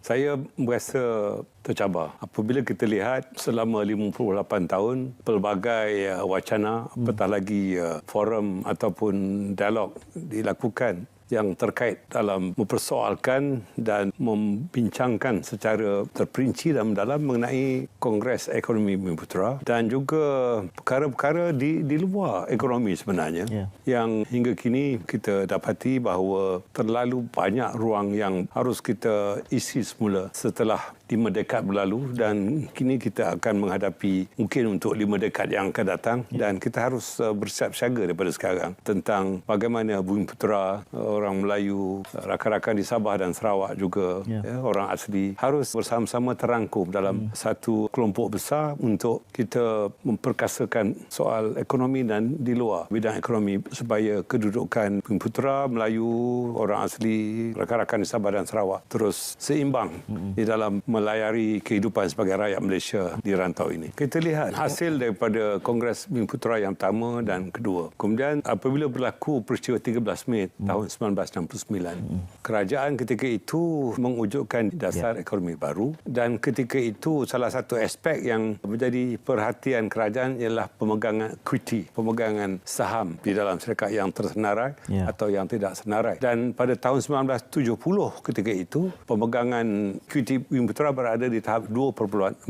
Saya merasa tercabar apabila kita lihat selama 58 tahun pelbagai wacana, apatah lagi forum ataupun dialog dilakukan yang terkait dalam mempersoalkan dan membincangkan secara terperinci dan mendalam mengenai Kongres Ekonomi Bumiputera dan juga perkara-perkara di luar ekonomi sebenarnya yang hingga kini kita dapati bahawa terlalu banyak ruang yang harus kita isi semula setelah 5 dekad berlalu dan kini kita akan menghadapi mungkin untuk 5 dekad yang akan datang dan kita harus bersiap siaga daripada sekarang tentang bagaimana Bumiputera, orang Melayu, rakan-rakan di Sabah dan Sarawak juga, orang asli harus bersama-sama terangkum dalam satu kelompok besar untuk kita memperkasakan soal ekonomi dan di luar bidang ekonomi supaya kedudukan Bumiputera, Melayu, orang asli, rakan-rakan di Sabah dan Sarawak terus seimbang di dalam melayari kehidupan sebagai rakyat Malaysia di rantau ini. Kita lihat hasil daripada Kongres Bumiputera yang pertama dan kedua. Kemudian apabila berlaku peristiwa 13 Mei tahun 1969, kerajaan ketika itu mewujudkan dasar ekonomi baru dan ketika itu salah satu aspek yang menjadi perhatian kerajaan ialah pemegangan equity, pemegangan saham di dalam syarikat yang tersenarai atau yang tidak senarai. Dan pada tahun 1970 ketika itu pemegangan equity Bumiputera berada di tahap 2.4%.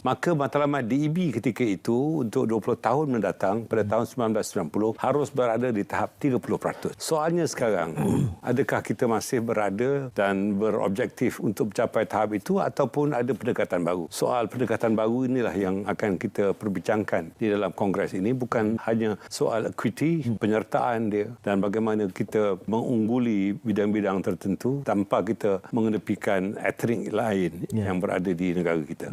Maka matlamat DEB ketika itu untuk 20 tahun mendatang pada tahun 1990 harus berada di tahap 30%. Soalnya sekarang, adakah kita masih berada dan berobjektif untuk mencapai tahap itu ataupun ada pendekatan baru? Soal pendekatan baru inilah yang akan kita perbincangkan di dalam Kongres ini, bukan hanya soal equity, penyertaan dia dan bagaimana kita mengungguli bidang-bidang tertentu tanpa kita mengenepikan etnik lain yang berada di negara kita.